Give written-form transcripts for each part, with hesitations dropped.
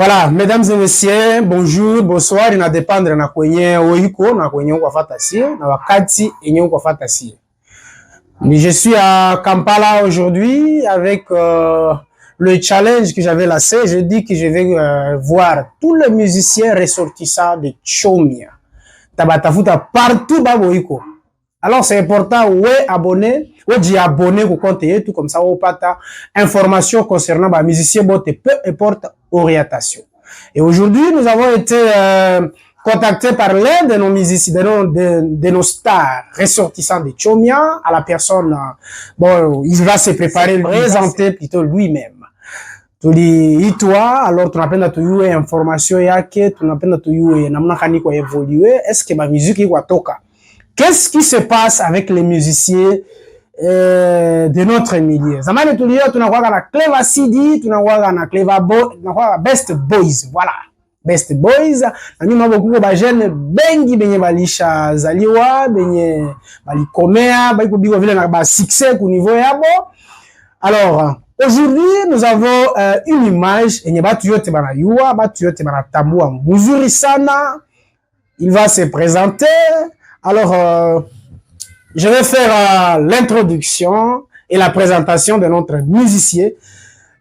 Voilà, mesdames et messieurs, bonjour, bonsoir, ina dépendre na kwenye oiko na kwenye uko fata sie na wakati enye uko fata sie. Je suis à Kampala aujourd'hui avec le challenge que j'avais lancé. Je dis que je vais voir tous les musiciens ressortissants de Chomia. Tabatafuta partout baboiko. Alors c'est important, ouais, abonner, ouais, d'y abonner au compte tout comme ça, on pata information concernant les musiciens, peu importe orientation. Et aujourd'hui, nous avons été contactés par l'un de nos musiciens, de nos stars ressortissants de Chomia, à la personne, bon, il va se préparer, présenter plutôt lui-même. Tuliitwa alors tunapenda tuyue information yake, tunapenda tuyue namna gani kwa évoluer, est-ce que ma musique iko toka. Qu'est-ce qui se passe avec les musiciens de notre milieu? Zamani tulio tunakuwa na Clever CD, tunakuwa na Clever Boy, tunakuwa Best Boys, voilà. Best Boys, na nyuma bokuko ba jeune bengi benye balisha zaliwa, benye balikomea, baiko biko vile na ba succès ku niveau yabo. Alors, aujourd'hui, nous avons une image enye batu yote banayua, batu yote banatambua mzuri sana. Il va se présenter. Alors, je vais faire l'introduction et la présentation de notre musicien.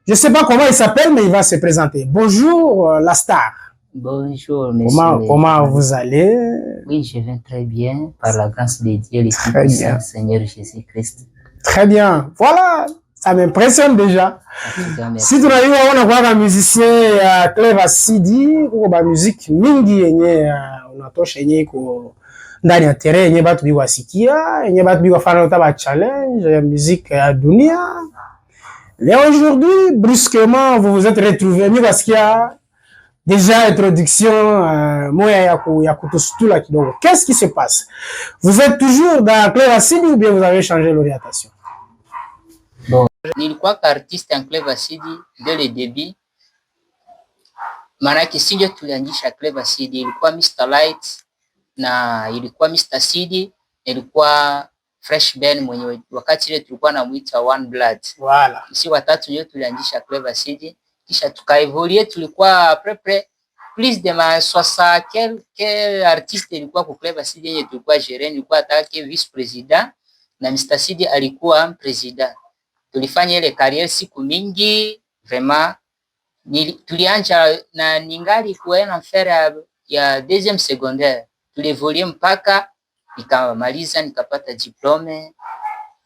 Je ne sais pas comment il s'appelle, mais il va se présenter. Bonjour, la star. Bonjour, monsieur. Comment vous allez? Oui, je vais très bien, par la grâce de Dieu, le Saint Seigneur Jésus-Christ. Très bien. Voilà, ça m'impressionne déjà. Si tu as eu un musicien Clever CD, ou une musique mingi yenye unatosha yenye iko ndani ya tere yenye batu bi wasikia, yenye batu bi wafanya utaba challenge ya musique ya dunia. Mais aujourd'hui, brusquement, vous vous êtes retrouvés, ni wasikia déjà introduction moya ya kutustula kidogo. Qu'est-ce qui se passe? Vous êtes toujours dans Clever CD ou bien vous avez changé l'orientation? Bon, nilikuwa artiste en Clever CD dès le début. Maanake si ndio tulianzisha Clever CD, ilikuwa Mr. Light na ilikuwa Mr. CD, ilikuwa Fresh Ben mwenye wakati ile tulikuwa namuita One Blood. Voilà. Sisi watatu ndio tulianzisha Clever CD, kisha tukaevolue, tulikuwa plus de ma 60 quel artiste ilikuwa ku Clever CD yenye tulikuwa gérer, ilikuwa atake vice president na Mr. CD alikuwa president. Tulifanya ile career siku mingi, vraiment tulianja na ningali kuena fere ya deuxième secondaire. Tulievolue mpaka nikamaliza, nikapata diplome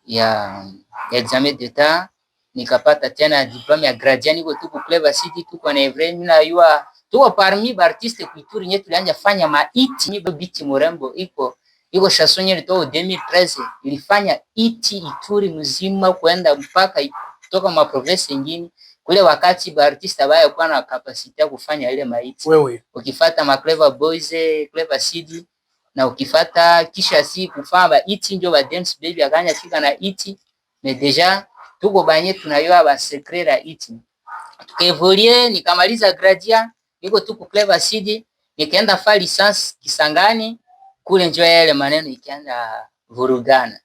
ya examen d'etat, nikapata tena diplome ya gradient. Niko tuku Clever CD tuko na evre, mina yua tuko parmi ba artiste kuituri nye tulianja fanya maiti. Nibo biti murembo iko chanson nye lito 2013 ilifanya iti Ituri mzima kuenda mpaka kutoka ma province nyingine. Kule wakati ba artiste baya kwa na capacity ya kufanya ile maiti. Wewe Ukifata ma Clever Boys, Clever CD na ukifata kisha si kufanya ba iti ndio ba Dance Baby akanya fika na iti. Mais déjà tuko banye tunayoa ba secret la iti. Tukaevolue, nikamaliza gradia, niko tuko Clever CD, nikaenda fa licence Kisangani. Kule njoo yale maneno ikianza vurugana.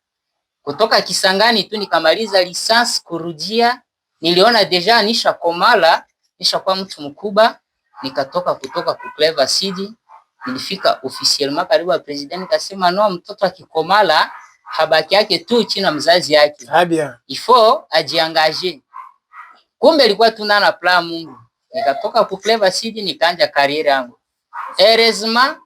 Kutoka Kisangani tu nikamaliza licence kurudia, niliona deja nisha komala, nisha kwa mtu mkubwa, nikatoka kutoka ku Clever CD, nilifika officiellement karibu ya president, nikasema no, mtoto akikomala habaki yake tu chini mzazi yake. Habia. Ifo ajiangaje. Kumbe ilikuwa tunana plan Mungu. Nikatoka ku Clever CD nikaanza career yangu. Heureusement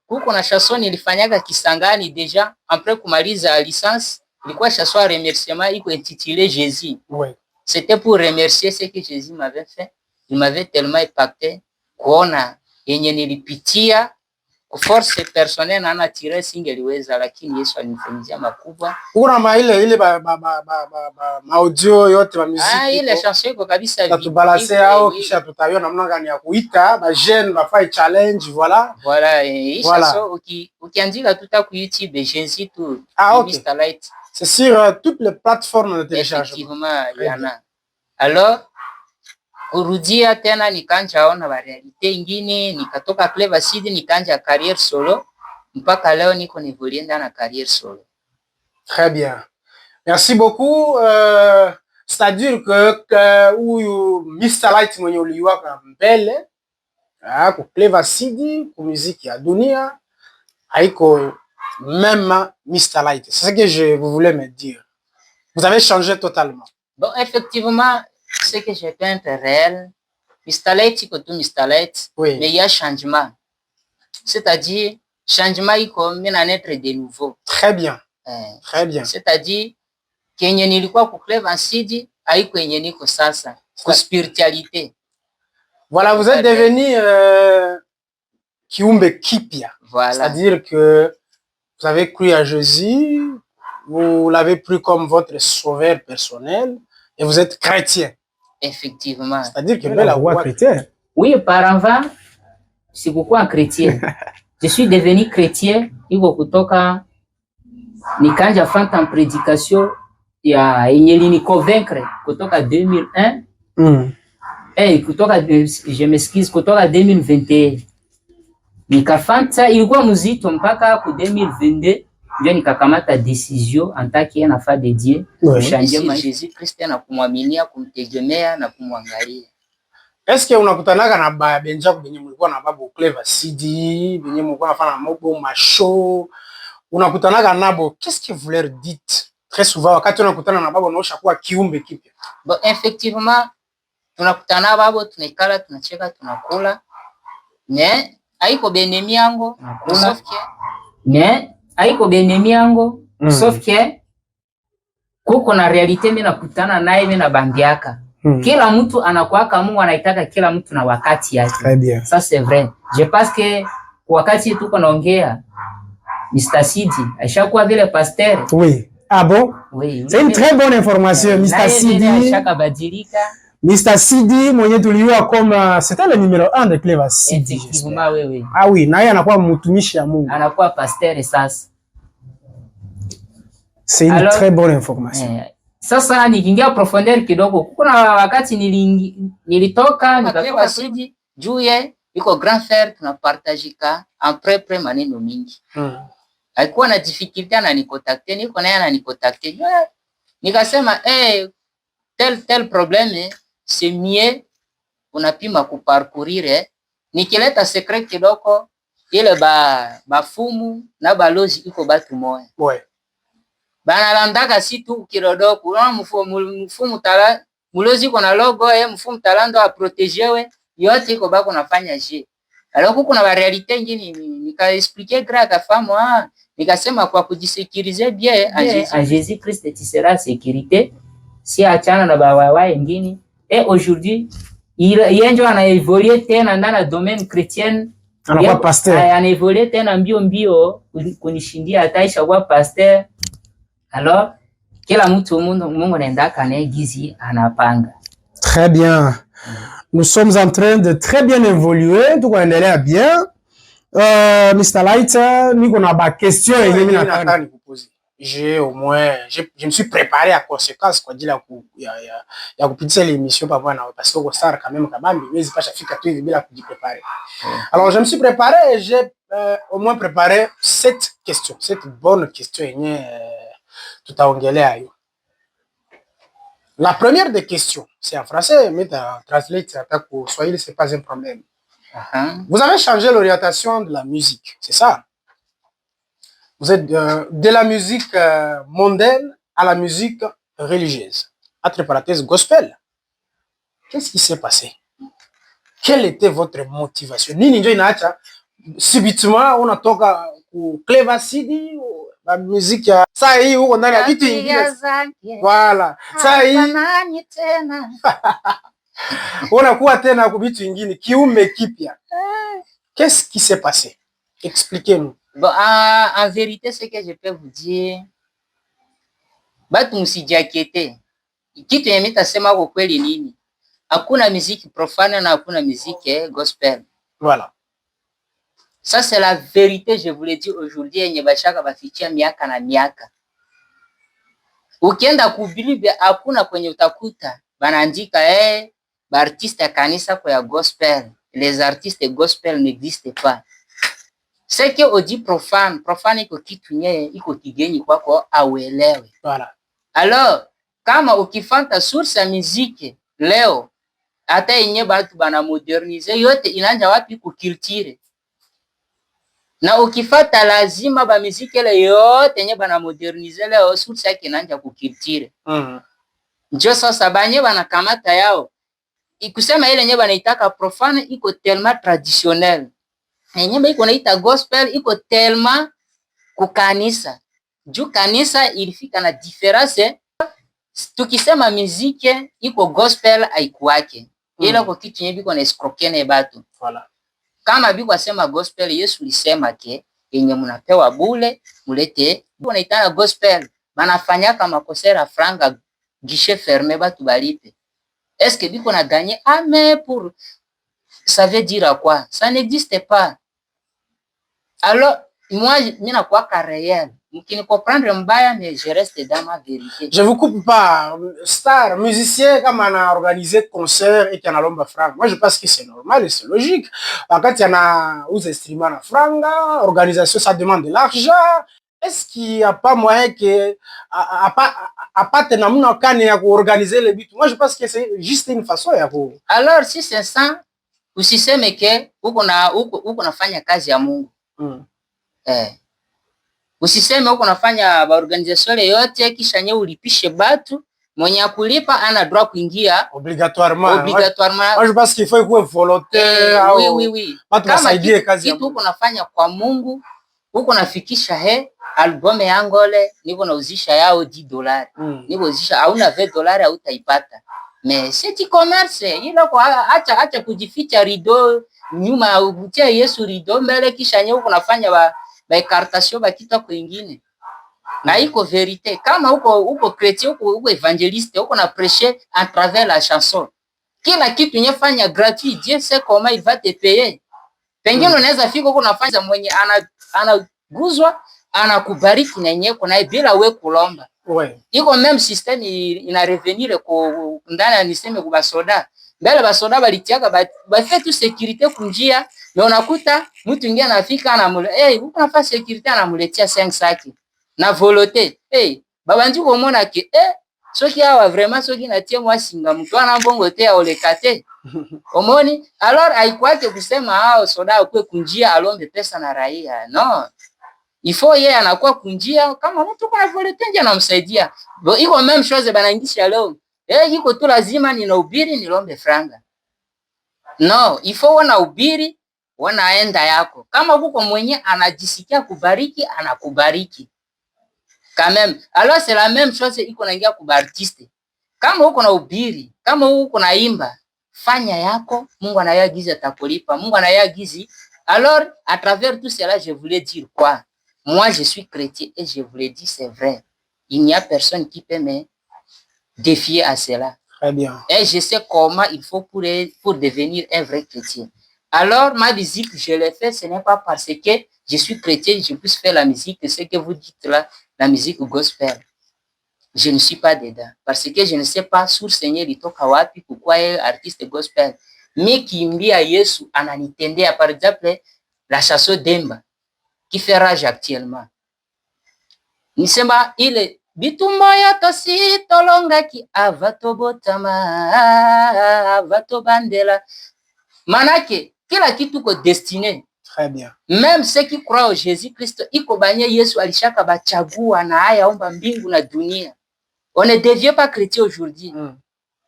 kuko na chanson nilifanyaga Kisangani deja après kumaliza licence, ilikuwa chanson à remerciement iko intitulée Jésus. Ouais. C'était pour remercier ce que Jésus m'avait fait. Il m'avait tellement impacté kuona yenye nilipitia ku force personnelle na natire singeliweza, lakini Yesu alinifanyia makubwa. Kuna ile audio yote ba musique. Ile chanson iko kabisa tubalase hao kisha tutayo namna gani ya kuita ba jeune ba fight challenge, voilà. Voilà, chanson ukiandika tuta ku YouTube Jésus tout. Okay. Mr. Light. C'est sur toutes les plateformes de téléchargement. Effectivement, yana. Alors kurudia tena nikanja ona ba realite ingine, nikatoka Clever CD nikanja career solo mpaka leo niko nivolie ndana career solo. Très bien. Merci beaucoup. C'est-à-dire que huyu Mr. Light mwenye uliwaka mbele ku Clever Sidi, ku muziki ya dunia, haiko même Mr. Light. C'est ce que je voulais me dire. Vous avez changé totalement. Bon, effectivement, ce que j'ai peint est réel. Mr. Light, iko tu Mr. Light, Oui. mais il y a changement. C'est-à-dire, changement iko mena naître de nouveau. Très bien. Très bien. C'est-à-dire, kenye nilikuwa ku Clever Sidi, haiko yenye niko sasa. Ku spiritualité. Voilà, vous êtes devenu Kiumbe Kipia. Voilà. C'est-à-dire que vous avez cru à Jésus, vous l'avez pris comme votre sauveur personnel et vous êtes chrétien. Effectivement. C'est-à-dire que la voix chrétien. Oui, par avant, c'est pourquoi chrétien. Je suis devenu chrétien, iko kutoka nikanja fanta en prédication ya yenye lini convaincre kutoka 2001. Kutoka, je m'excuse, kutoka 2021. Nikafanta ilikuwa mzito mpaka ku 2022 ndio nikakamata decision en tant que un enfant de Dieu kuchanger maisha Jésus Christ na kumwaminia, kumtegemea na kumwangalia. Est-ce que unakutanaga na ba benja benye mlikuwa na babu Clever Sidi, benye mlikuwa nafanya mambo mashow, unakutanaga nabo, qu'est-ce que vous leur dites très souvent wakati unakutana na babo unaosha kuwa Kiumbe Kipya? Bon, effectivement tunakutana babo, tunaikala, tunacheka, tunakula. Mais haiko benemi yango, sauf que mais haiko benemi yango, sauf que kuko na realite mimi nakutana naye, mimi na bandiaka. Kila mtu anakuaka, Mungu anaitaka kila mtu na wakati yake. Très bien. Ça c'est vrai. Je pense que wakati tuko naongea Mr. Sidi aishakuwa vile pasteur. Oui. Ah bon? Oui. C'est une très bonne information. Mr. Sidi aishakabadilika. Mr. Sidi mwenye tuliua comme c'était le numéro 1 de Clever Sidi. Effectivement, oui. Ah oui, naye anakuwa mtumishi ya Mungu. Anakuwa pasteur sasa. C'est une très bonne information. Sasa nikiingia profondeur kidogo, kuna wakati nilitoka nikatoka Sidi juu ye iko grand frère, tunapartajika après maneno mingi. Alikuwa na difficulté na nikotakte, niko naye ananikotakte. Nikasema tel problème c'est mieux unapima kuparcourir. Nikileta secret kidogo ile bafumu na balozi iko batu moya. Ouais. Banalandaka si tu kirodoko, unaona mfumu tala mulozi iko na logo mfumu talando a protéger yote iko bako nafanya je. Alors kuna ba realite nyingine nika expliquer grâce à femme nikasema kwa kujisekuriser bien à Jésus Christ tu seras sécurité si achana na bawawa wengine. Et aujourd'hui yenjo ana évoluer tena ndani ya domaine chrétien, anakuwa pasteur, ana évoluer tena mbio kunishindia ataisha kuwa pasteur. Alors kila mtu Mungu anaendaka naye gizi anapanga. Très bien. Nous sommes en train de très bien évoluer, tout kuendelea bien. Mr. Light, niko na ba question yenye nataka nikupoze. J'ai au moins je me suis préparé à conséquence kwa ajili ya kupitia ile émission pamoja na parce que star quand même kabambi wezi pasha fika tu hivi bila kujipreparer. Alors je me suis préparé et j'ai au moins préparé 7 questions, 7 bonnes questions yenye tutaongelea hiyo. La première des questions, c'est en français, mais translate au swahili, c'est pas un problème. Vous avez changé l'orientation de la musique, c'est ça? Vous êtes de la musique mondaine à la musique religieuse, entre parenthèses gospel. Qu'est-ce qui s'est passé? Quelle était votre motivation? Nini ndio inaacha subitement unatoka ku Clever Sidi la musique ya saa hii huko ndani ya vitu vingine. Voilà. Saa hii unakuwa tena kwa vitu vingine, Kiumbe Kipya. Qu'est-ce qui s'est passé? Expliquez-nous. Bon, en vérité, ce que je peux vous dire, batu msijakete. Kitu yenye nitasema kwa kweli nini? Hakuna muziki profane na hakuna muziki gospel. Voilà. Ça c'est la vérité, je vous le dis aujourd'hui, yenye bashaka bafichia miaka na miaka. Ukienda kubilibe hakuna kwenye utakuta banaandika ba artiste ya kanisa kwa ya gospel. Les artistes gospel n'existent pas. C'est que on dit profane, profane iko kitu nye iko kigeni kwako auelewe. Voilà. Alors, kama ukifanta source ya muziki leo hata yenye batu bana modernize yote inanja wapi? Ku culture. Na ukifata lazima ba muziki ile yote yenye bana modernize leo source yake inanja ku culture. Njo sasa banye bana kamata yao. Ikusema ile yenye banaitaka profane iko tellement traditionnel. Yenye iko naita gospel iko tellement kukanisa. Juu kanisa ilifika na difference. Tukisema muziki iko gospel haikuwake. Ile kwa kitu yenye biko na escroquer batu. Voilà. Kama biko asema gospel, Yesu lisema ke yenye mnapewa bule mulete. Wanaitana gospel, banafanyaka makosera franga guichet fermé batu balipe. Est-ce que biko na gagner? Ah mais pour ça veut dire quoi? Ça n'existe pas. Alors moi mina kwa réel. Mkini comprendre mbaya, mais je reste dans ma vérité. Je vous coupe pas. Star, musicien, comme on a organisé concert et qu'il y en a l'ombre franga. Moi, je pense que c'est normal et c'est logique. Quand il y en a où streamer la franga, organisation, ça demande de l'argent. Est-ce qu'il n'y a pas moyen que, à pas organiser les buts? Moi, je pense que c'est juste une façon. Alors, si c'est ça, usiseme ke uko nafanya kazi ya Mungu. Usiseme uko nafanya ba organisation yote kisha nye ulipishe batu, mwenye kulipa ana droit kuingia obligatoirement. Moi je pense qu'il faut être volontaire. Oui. Kama kitu uko nafanya kwa Mungu, uko nafikisha album yangu ile niko nauzisha yao $10. Niko uzisha hauna $20 hautaipata. Mais c'est du commerce. Ila kwa acha kujificha rido nyuma utia Yesu rido mbele kisha nye uko nafanya ba écartation ba kitu kwingine. Na iko vérité. Kama uko chrétien, uko évangéliste, uko na prêcher à travers la chanson. Kila kitu nyefanya gratuit, Dieu sait comment il va te payer. Pengine unaweza fika uko nafanya mwenye anaguzwa, anakubariki na yenyewe kuna bila we kulomba. Ouais. Iko même système ina revenir ko ndani niseme kwa basoda. Mbele basoda balitiaka ba fait tout sécurité kunjia, mais unakuta mtu mwingine anafika anamule uko nafasi sécurité anamuletea 5 saki na volonté. Baba ndi komona ke soki awa vraiment soki natie mwasinga mtu ana mbongo te olekate. Omoni alors haikwake kusema soda kwa kunjia alombe pesa na raia. No. Il faut yeye anakuwa kunjia kama mtu kuna volonté nje anamsaidia. Iko même chose banaingisha leo. Iko tu lazima ninahubiri nilombe franga. No, il faut wanahubiri wanaenda yako. Kama kuko mwenye anajisikia kubariki anakubariki. Quand même. Alors c'est la même chose iko naingia kwa artiste. Kama uko na ubiri, kama uko na imba, fanya yako, Mungu anayagiza atakulipa. Mungu anayagizi. Alors à travers tout cela, je voulais dire quoi? Moi je suis chrétien et je vous le dis, c'est vrai. Il n'y a personne qui peut me défier à cela. Très bien. Et je sais comment il faut pour devenir un vrai chrétien. Alors ma musique, je l'ai fait, ce n'est pas parce que je suis chrétien, je puisse faire la musique, ce que vous dites là, la musique gospel. Je ne suis pas dedans. Parce que je ne sais pas sur Seigneur litoka wapi pourquoi artiste gospel. Mais qui mbia Yesu ananitendea, par exemple, la chanson Demba, qui fait rage actuellement. Nisema ile bitu moya tosi tolonga ki avatobotama avatobandela. Manake kila kitu ko destiné. Très bien. Même ceux qui croient au Jésus-Christ, iko banye Yesu alishaka bachagua na haya omba mbingu na dunia. On ne devient pas chrétien aujourd'hui.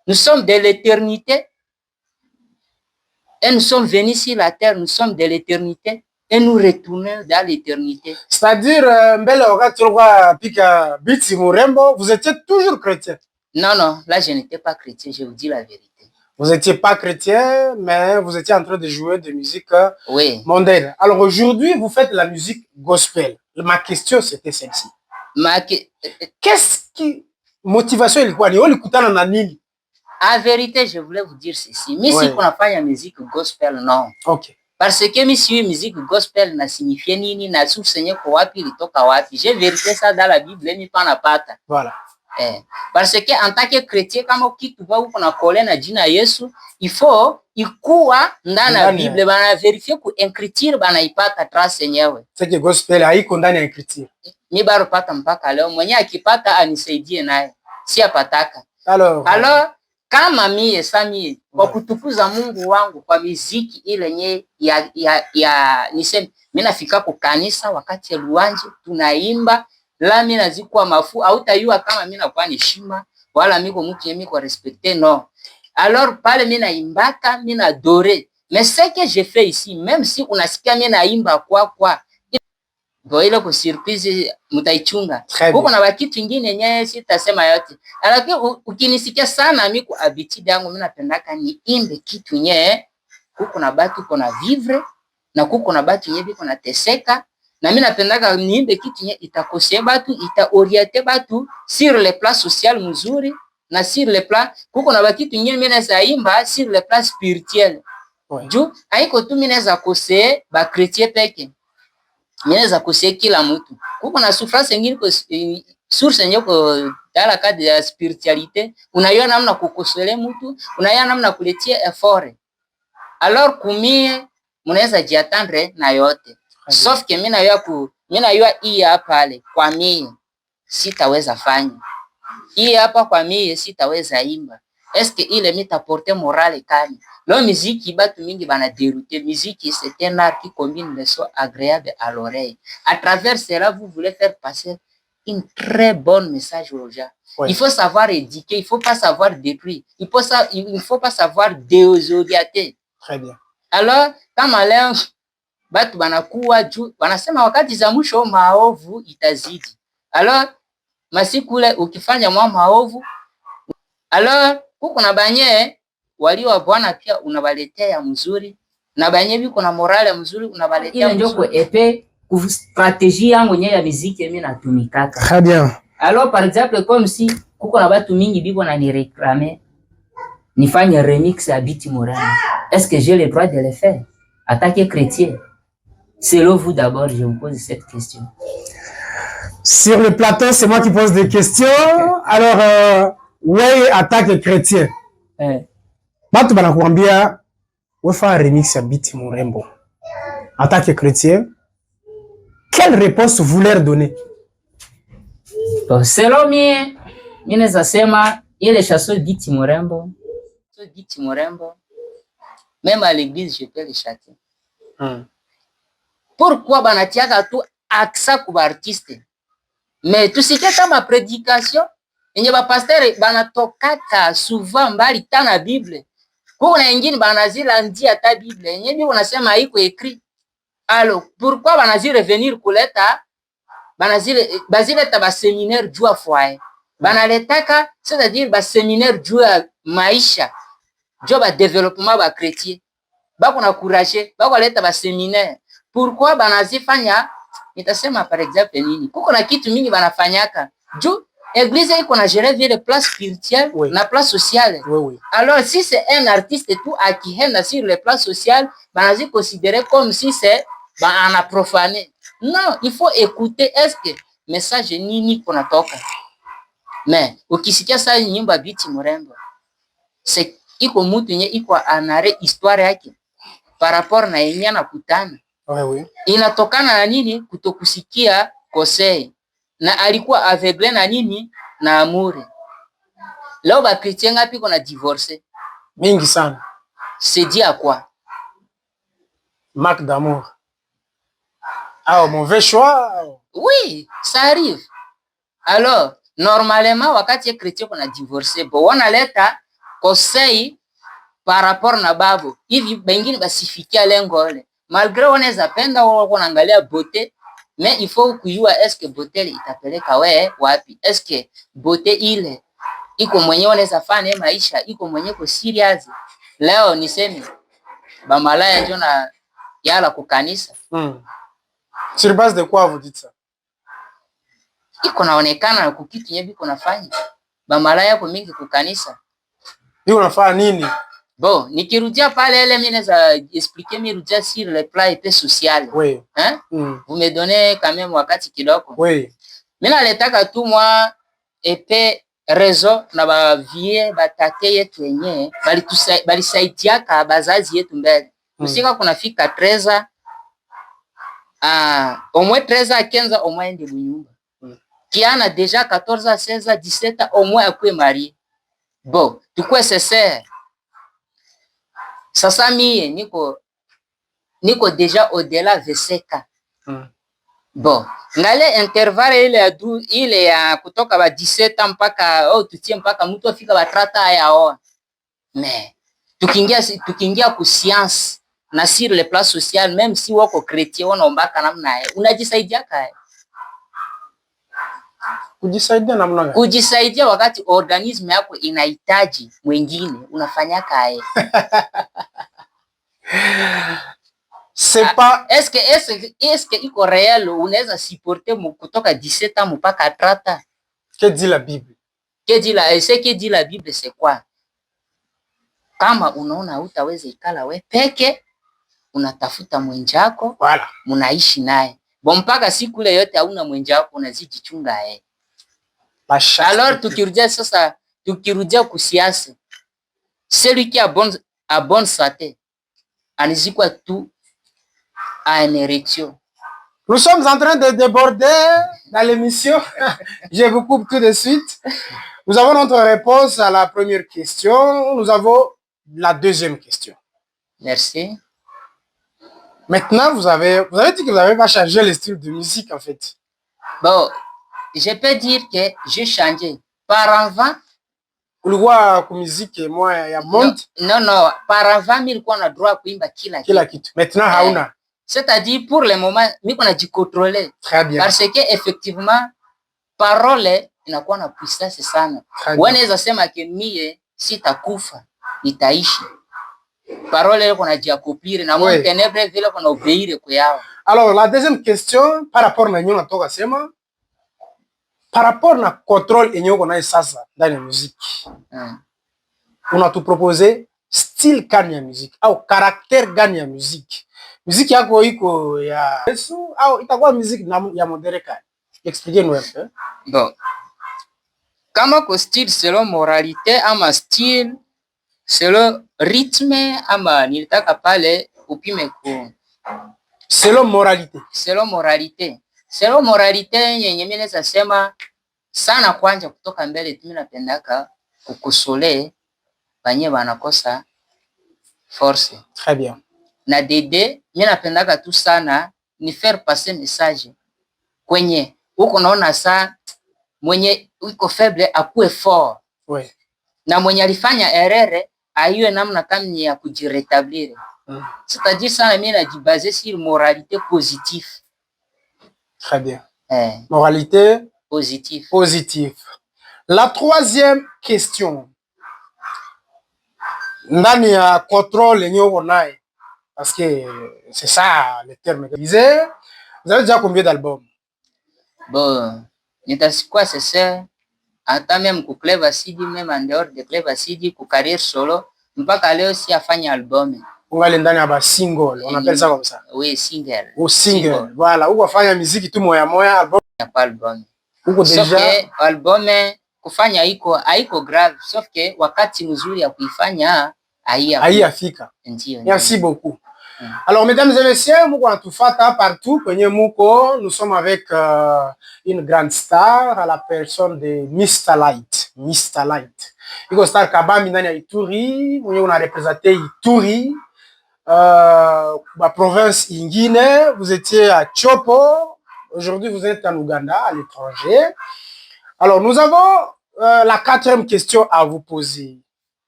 Nous sommes de l'éternité et nous sommes venus sur la terre, nous sommes de l'éternité et nous retournons dans l'éternité. C'est-à-dire, vous étiez toujours chrétien? Non, là je n'étais pas chrétien, je vous dis la vérité. Vous n'étiez pas chrétien, mais vous étiez en train de jouer de musique mondaine. Alors aujourd'hui, vous faites la musique gospel. Ma question, c'était celle-ci. Qu'est-ce qui... Motivation ilikuwa ni ulikutana na nini? En vérité, je voulais vous dire ceci. Mais si on a fait la musique gospel, non. Ok. Parce que si musique gospel na signifie nini na sous Seigneur kwa wapi litoka wapi. J'ai vérifié ça dans la Bible, mais pas na pata. Voilà. Parce que en tant que chrétien, kama kitu ba uko na kole na jina Yesu, il faut ikuwa ndani ya Bible bana vérifier ku écriture bana ipata trace yenyewe. C'est que gospel haiko ndani ya écriture. Ni bado pata mpaka leo. Mwenye akipata anisaidie naye. Si apataka. Alors kama mie Samie kwa kutukuza Mungu wangu kwa miziki ile nye niseme mimi nafika kwa kanisa wakati ya luanje tunaimba la mimi nazikuwa mafu hautayua kama mimi nakuwa nishima wala miko mtu yemi kwa respecter non. Alors pale mimi naimbaka mimi nadore mais ce que je fais ici même si unasikia mimi naimba kwa bo ile kwa surprise mtaichunga huko na kitu kingine nyenye sitasema yote. Lakini ukinisikia sana mimi kwa habitude yangu mimi napendaka niimbe kitu nye huko na batu kuna vivre na kuko na batu nye biko na teseka na mimi napendaka niimbe kitu nye itakosea batu itaorienter batu sur le plan social mzuri na sur le plan kuko na kitu nyingine mimi naweza imba sur le plan spirituel. Juu haiko tu mimi naweza kosea ba chrétien peke. Mimi naweza kosea kila mtu. Kuko na souffrance nyingine kwa source nyoko dala kadri ya spiritualité, unaiona namna kukosolea mtu, unaiona namna kuletea effort. Alors kumie mnaweza jiatendre na yote. Sauf que mimi najua hii hapa pale kwa mimi sitaweza fanya. Hii hapa kwa mimi sitaweza imba. Est-ce que ile mitaporter morale kani? Lo muziki batu mingi bana dérouter. Musique c'est un art qui combine les sons agréables à l'oreille. À travers cela vous voulez faire passer une très bonne message aux gens. Oui. Il faut savoir éduquer, il faut pas savoir détruire. Il faut pas savoir déosorienter. Très bien. Alors kama leo batu banakuwa juu wanasema wakati za mwisho maovu itazidi. Alors masiku ile ukifanya maovu alors huko na banye walio wa Bwana pia unawaletea mzuri na banye biko na morale mzuri unawaletea mzuri. Ndio kwa epe ku strategie yangu nye ya muziki mimi natumikaka. Très bien. Alors par exemple comme si kuko na batu mingi biko na ni réclamer nifanye remix ya Biti Morale. Est-ce que j'ai le droit de le faire? Attaquer chrétien. Selon vous d'abord, je vous pose cette question. Sur le plateau, c'est moi qui pose des questions. Alors, ouais, attaque les chrétiens. Batu banakuambia wefa remix ya Biti Murembo. Attaque les chrétiens. Quelle réponse vous leur donnez? Bon, selon moi, mimi nasema ile chanson Biti Murembo. Biti Murembo. Même à l'église, je peux les chanter. Pourquoi banatiaka tu aksa kuba artiste? Mais tusikie kama prédication yenye ba pasteur banatokaka souvent mbali tana Bible. Kuna wengine banazila ndia ta Bible yenye Biblia unasema iko écrit. Alors, pourquoi banazi revenir kuleta bazileta ba séminaire juu ya foyer. Banaletaka c'est-à-dire ba séminaire juu ya maisha. Juu ba développement ba chrétien. Bako na courage, bako leta ba séminaire. Pourquoi banazifanya? Nitasema par exemple nini? Kuko na kitu mingi banafanyaka. Juu église iko na gérer vile place spirituelle oui. Na place sociale. Oui, oui. Alors si c'est un artiste tout akienda sur le plan social, banazi considérer comme si c'est ana profané. Non, il faut écouter est-ce que message nini kunatoka. Mais ukisikia saa nyimba Biti Murembo, c'est iko mtu nye iko anare histoire yake par rapport na yenye anakutana. Oui, oui. Inatokana na nini? Kutokusikia kosei. Na alikuwa aveugle na nini? Na amuri. Leo ba chrétien ngapi kona divorcer? Mingi sana. C'est dit à quoi? Manque d'amour. Ah, mauvais choix. Oui, ça arrive. Alors, normalement wakati chrétien kona divorcer, bo wanaleta kosei par rapport na babu. Hivi bengine basifikia lengo ile. Malgré wanaweza penda wao wanaangalia beauté, mais il faut kujua est-ce que beauté itapeleka wewe wapi? Est-ce que beauté ile iko mwenyewe anaweza fanya maisha, iko mwenyewe ko serious? Leo niseme ba malaya ndio na yala ku kanisa. Sur base de quoi vous dites ça? Iko naonekana ku kitu nyebi kuna fanya. Ba malaya ko mingi ku kanisa. Hiyo unafanya nini? Bon, nikirudia pale ile mimi naweza expliquer mirudia sur le plan épée social. Oui. Hein? Vous me donnez quand même wakati kidogo. Oui. Mimi naletaka tu moi épée réseau na ba vie batate yetu yenyewe balisaidiaka bazazi yetu mbele. Usika kunafika 13 au moins 13 à 15 au moins ndi bunyumba. Kiana déjà 14 à 16 à 17 au moins akwe marié. Bon, tukue sincere. Sasa mie niko deja au-delà veseka. Bon, ngale intervalle ile ya kutoka ba 17 ans mpaka tutie mpaka mtu afika ba 30 ans yaoa. Mais tukiingia ku science na sur le plan social, même si wako chrétien wanaombaka namna unajisaidia kae. Kujisaidia namna gani? Kujisaidia wakati organisme yako inahitaji mwingine unafanya kae. C'est pas est-ce que iko réel unaweza supporter kutoka 17 ans mpaka 30 ans? Que dit la Bible? Ce que dit la Bible c'est quoi? Kama unaona utaweza ikala we peke, unatafuta mwenjako, voilà, mnaishi naye. Bon, mpaka siku ile yote hauna mwenjako unazidi chunga yeye. Alors tukirudia kusiasa. Celui qui a bonne santé, anizikwa tout à une érection. Nous sommes en train de déborder dans l'émission. Je vous coupe tout de suite. Nous avons notre réponse à la première question. Nous avons la deuxième question. Merci. Maintenant, vous avez dit que vous n'avez pas changé le style de musique, en fait. Bon, je peux dire que j'ai changé. Par avant, ulikuwa ku musique moi ya monde? Non, par avant nilikuwa na droit kuimba kila kitu. Maintenant hauna. C'est-à-dire pour le moment niko najikontrole. Très bien. Parce que effectivement parole inakuwa na puissance sana. Wanaweza sema ke mie sitakufa, nitaishi. Parole iko najiaccomplir na mon ténèbre vile kuna obéir kwa yao. Alors la deuxième question par rapport na nyonga toka sema, par rapport na contrôle yenye uko nayo sasa ndani ya muziki. Unatuproposer style gani ya muziki au caractère gani ya muziki? Muziki yako iko ya Yesu au itakuwa muziki ya modereka? Expliquez-nous un peu. Bon. Kama ko style selon moralité ama style selon rythme ama nilitaka pale upime ku selon moralité. Selon moralité. Selon moralité yenye mimi naweza sema sana kwanja kutoka mbele mimi napendaka kukosole banye banakosa force. Très bien. Na dede mimi napendaka tu sana ni faire passer message kwenye huko naona saa mwenye uko faible akuwe fort. Oui. Na mwenye alifanya erreur aiwe namna kama ya kujiretablir. C'est-à-dire ça mimi najibaser sur moralité positive. Très bien. Moralité positive. Positive. La troisième question. Ndani ya contrôle yenye uko naye, parce que c'est ça le terme que je disais. Vous avez déjà combien d'albums? Bon, nitasikwa c'est hata même ku Clever CD, même en dehors de Clever CD, ku carrière solo, mpaka leo si afanya album. Ungali ndani ya ba single, on appelle ça comme ça. Oui, single. Au single. Voilà, uko fanya muziki tu moya moya, album ya kwa album. Uko deja album kufanya haiko grave, sauf que wakati mzuri ya kuifanya haiyafika. Ndio. Merci beaucoup. Alors, mesdames et messieurs, muko natufata partout kwenye muko, nous sommes avec une grande star à la personne de Mr. Light. Mr. Light. Iko star kabambi ndani ya Ituri, mwenye una représenter Ituri, la province ingine, vous étiez à Chopo, aujourd'hui vous êtes en Ouganda, à l'étranger. Alors, nous avons la quatrième question à vous poser.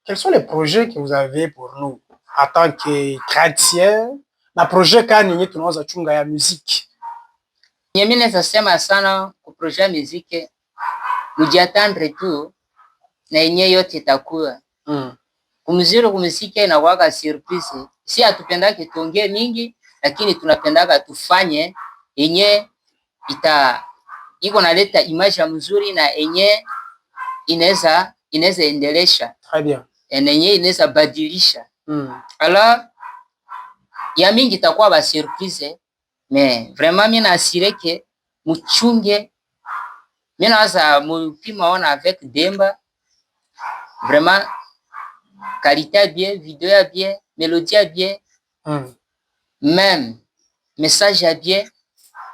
Quels sont les projets que vous avez pour nous en tant que chrétien? Na projet kani yenye tunaweza chunga ya muziki? Mimi naweza sema sana kwa projet ya muziki, ujiatendre tu na yenye yote itakuwa. Kumuziki inakuwa surprise. Si hatupendake tuongee mingi, lakini tunapendaka tufanye yenye iko naleta image mzuri na yenye inaweza endelesha. Très bien. Yenye inaweza badilisha. Alors ya mingi itakuwa ba surprise, mais vraiment mimi na assurer que muchunge. Mimi naanza mupima ona avec Demba. Vraiment qualité bien, vidéo bien, mélodie bien. Même message bien.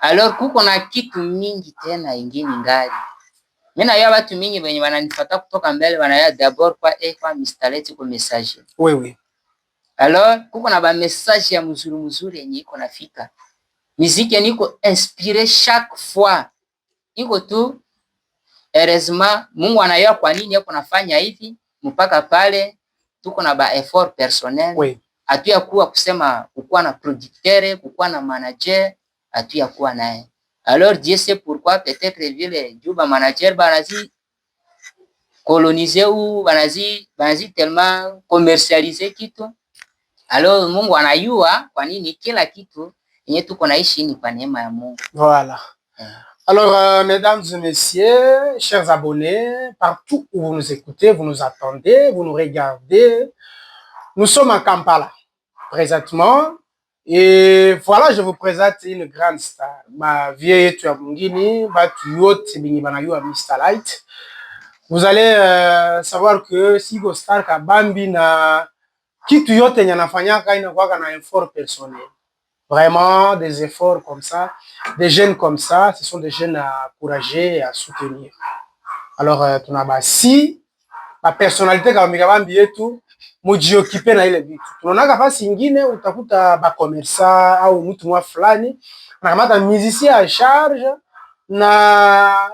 Alors kuko na kitu mingi tena ingine ngali. Mimi na watu mingi wenye wananifuata kutoka mbele wanaya d'abord kwa Mr. kwa message. Oui. Alors kuko na ba message ya mzuri yenye iko nafika. Muziki niko inspiré chaque fois. Iko tu heureusement Mungu anayua kwa nini yako nafanya hivi mpaka pale tuko na ba effort personnel. Oui. Hatuya kuwa kusema kukuwa na producteur, kukuwa na manager, hatuya kuwa naye. Alors Dieu sait pourquoi peut-être vile juba manager banazi coloniser ou banazi tellement commercialiser kitu. Alors Mungu anayua kwa nini kila kitu yenye tuko naishi ni kwa neema ya Mungu. Voilà. Alors, mesdames et messieurs, chers abonnés, partout où vous nous écoutez, vous nous attendez, vous nous regardez, nous sommes à Kampala, présentement. Et voilà, je vous présente une grande star. Ma vieille tu as mungini, ma tuyote bingi banayua Mr. Light. Vous allez savoir que si go star kabambi na kitu yote nyanafanyaka inakuwa na effort personnel. Vraiment, des efforts comme ça, des jeunes comme ça, ce sont des jeunes à encourager et à soutenir. Alors, si la personnalité kama mikabambi yetu mujiokipe na ile vitu. Tunaona fasi ingine utakuta ba commerçant au mtu mwa fulani anakamata musicien à charge na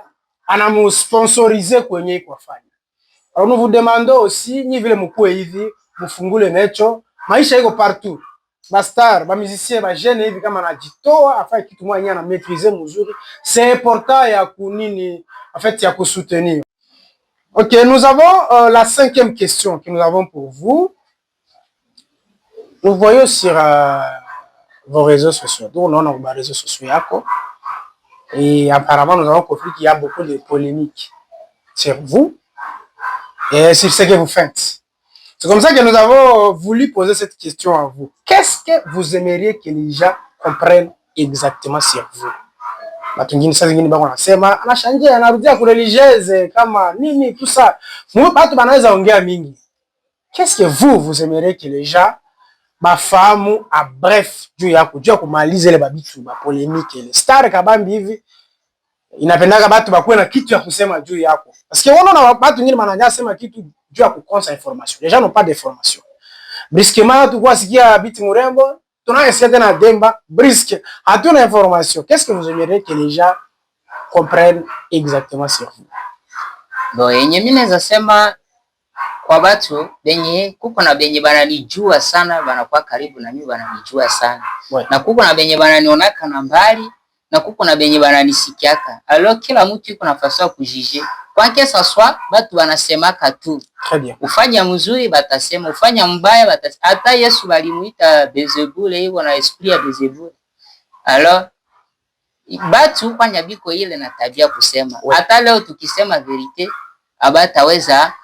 anamusponsoriser kwenye kwa fanya. Alors nous vous demandons aussi ni vile mkuwe hivi mfungule mecho, maisha iko partout. Ba star, ba musicien, ba jeune hivi kama anajitoa afanye kitu mwa nyana maîtriser mzuri, c'est important ya kunini en fait ya kusoutenir. Ok, nous avons la 5e question que nous avons pour vous. Nous voyons sur vos réseaux sociaux. Donc, on a vos réseaux sociaux. Et apparemment, nous avons compris qu'il y a beaucoup de polémiques sur vous et sur ce que vous faites. C'est comme ça que nous avons voulu poser cette question à vous. Qu'est-ce que vous aimeriez que les gens comprennent exactement sur vous? Batungini sasa zingine bako nasema anashangia anarudia ku religieuse kama nini tout ça. Watu banaweza ongea mingi. Qu'est-ce que vous aimeriez que les gens bafahamu a bref juu ya kumaliza ile babitu ba polémique ile. Star kabambi hivi inapendaka batu bakuwe na kitu ya kusema juu yako. Parce que unaona watu wengine wananyanya sema kitu juu ya kukosa information. Les gens n'ont pas d'information. Brusquement tu vois sikia biti murembo tunayesikia tena demba brisque hatuna information. Qu'est-ce que vous aimeriez que les gens comprennent exactement sur vous? Bon, yenye mimi naweza sema kwa watu benye kuko na benye bananijua sana, banakuwa karibu na mimi bananijua sana. Ouais. Na kuko na benye bananionaka na mbali, na kuko na benye bananisikiaka. Alors kila mtu yuko nafasi ya kujije. Kwa kesa swa batu banasemaka tu. Très bien. Ufanya mzuri batasema, ufanya mbaya batasema. Hata Yesu balimuita Beelzebul, hiyo na esprit ya Beelzebul. Alors batu fanya biko ile na tabia kusema. Ouais. Hata leo tukisema verite abataweza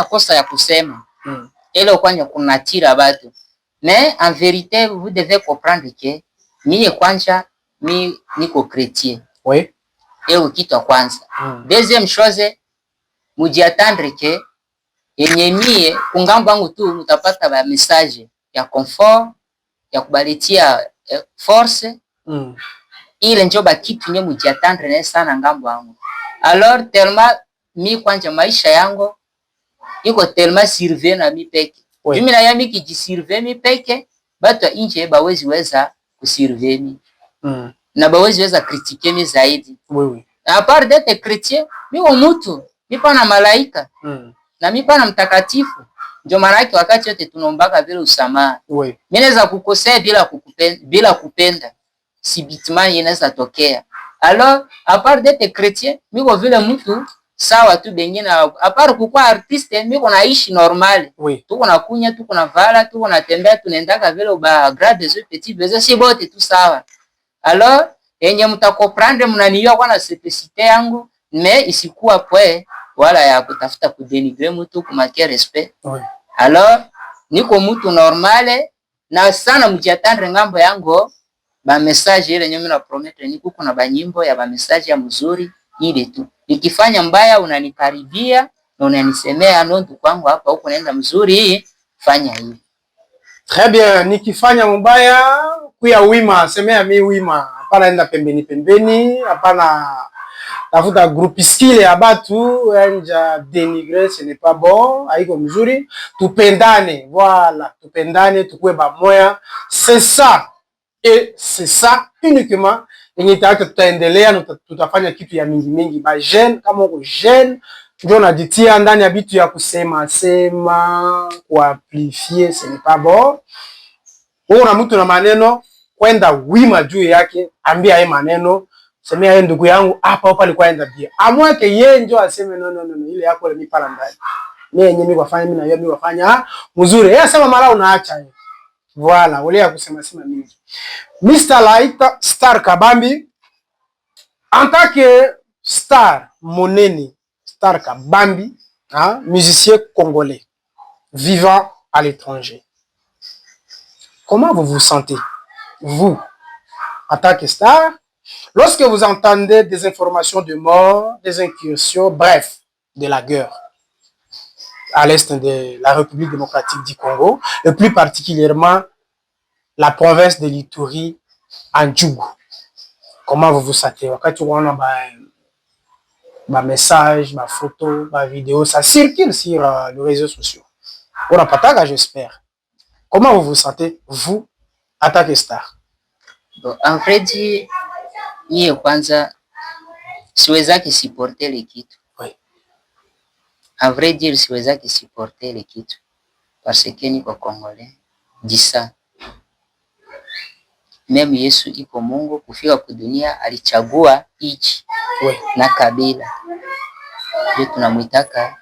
kosa ya kusema. Ile kwanya kunatira batu. Mais en vérité vous devez comprendre que mimi kwanza mimi niko chrétien. Oui. Eo kitu kwanza. Deuxième chose, mujiatendre que yenye mie kungambo wangu tu mutapata ba message ya confort, ya kubaletia force. Ile njo ba kitu nye mujiatendre na sana ngambo wangu. Alors tellement mi kwanja maisha yangu iko tellement surveiller na mi peke. Oui. Mimi na yami kijisurveiller mi peke, batu inje bawezi weza kusurveiller mi. Na bawezi weza critiquer mi zaidi. Oui, oui. À part d'être chrétien, mi wa mtu, mi pa na malaika. Na mi pa na mtakatifu. Ndio maana yake wakati yote tunaombaka vile usamaha. Oui. Mimi naweza kukosea bila kupenda. Si bitima inaweza tokea. Alors, à part d'être chrétien, mi wa vile mtu sawa tu bengine, à part kukua artiste, mi ko naishi normal. Oui. Tuko na kunya, tuko na vala, tuko na tembea, tunaendaka vile ba grade des petits besoins, si bote tu sawa. Alors, yenye mtakomprendre mnaniwa kwa na simplicité yangu, mais isikuwa pwe wala ya kutafuta kudenigre mtu kumakia respect. Oui. Alors, niko mtu normale na sana mjiatendre ngambo yangu ba message ile nyome na promettre ni kuko na ba nyimbo ya ba message ya mzuri ile tu. Nikifanya mbaya unanikaribia na unanisemea nondu kwangu hapa huko naenda mzuri fanya hivi. Très bien, nikifanya mbaya kuya wima, semea mi wima. Hapana enda pembeni, hapana tafuta groupuscule ya batu anja dénigrer, ce n'est pas bon, haiko mzuri. Tupendane, voilà, tupendane, tukue bamoya. C'est ça, et c'est ça uniquement yenye tutaendelea, tutafanya kitu ya mingi mingi. Ba jeune kama uko jeune ndio unajitia ndani ya bitu ya kusema sema, kuamplifier, ce n'est pas bon. Una mtu na maneno kwenda wima juu yake, ambia yeye maneno, semea yeye ndugu yangu hapa hapa alikuwa enda bia. Amwake yeye ndio aseme no, ile yako ile mipala ndani. Mimi yenyewe mimi wafanya mimi na yeye mimi wafanya mzuri. Yeye asema mara unaacha yeye. Voilà, wale ya kusema sema mingi. Mr. Light Star Kabambi en tant que star moneni, Star Kabambi, hein, musicien congolais vivant à l'étranger. Comment vous vous sentez, vous, en tant que star, lorsque vous entendez des informations de mort, des incursions, bref, de la guerre à l'est de la République démocratique du Congo, et plus particulièrement la province de l'Ituri en Djougou. Comment vous vous sentez? Quand tu vois un message, ma photo, ma vidéo, ça circule sur les réseaux sociaux. On n'a pas tard, j'espère. Comment vous vous sentez, vous, en tant que star? Bon, en vrai dire, mie kwanza siwezaki supporter le kitu. Oui. En vrai dire, siwezaki supporter le kitu parce que niko Congolais. Disa. Meme Yesu iko Mungu kufika kwa dunia alichagua ichi. Oui. Na kabila. Ndio tunamuitaka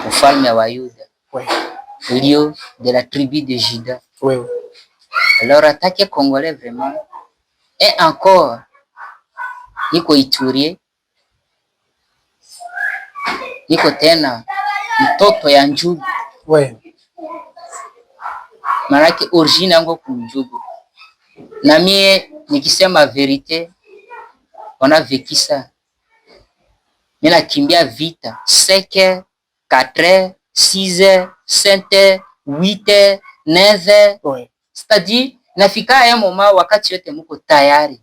ufalme wa Yuda. Oui. Lion de la tribu de Juda. Oui. Alors attaquer Congolais vraiment. Et encore, niko Ituri, niko tena mtoto ya Njugu. Oui. Maraki origine yangu kunjugu. Na mie nikisema verite, ona vekisa. Mimi nakimbia vita 5h, 4h, 6h, 7h, 8h, 9h. Oui. C'est-à-dire nafika ya moma wakati yote muko tayari.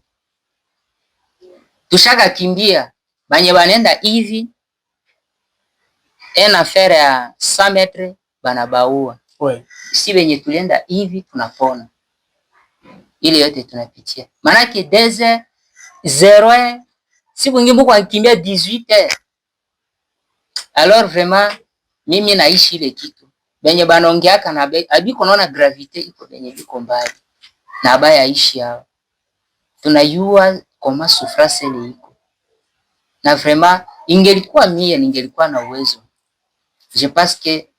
Tushaka kimbia banye banenda hivi en affaire ya 100 metres banabaua. Oui. Si benye tulienda hivi tunapona. Ile yote tunapitia. Manake 2h, 0h, siku ngine muko kimbia 18h. Alors vraiment mimi naishi ile kitu. Benye banongeaka na abiko naona gravite iko benye biko mbali. Na abaya ishi hao. Tunayua koma souffrance ile iko. Na vraiment ingelikuwa mie ningelikuwa na uwezo. Je pense que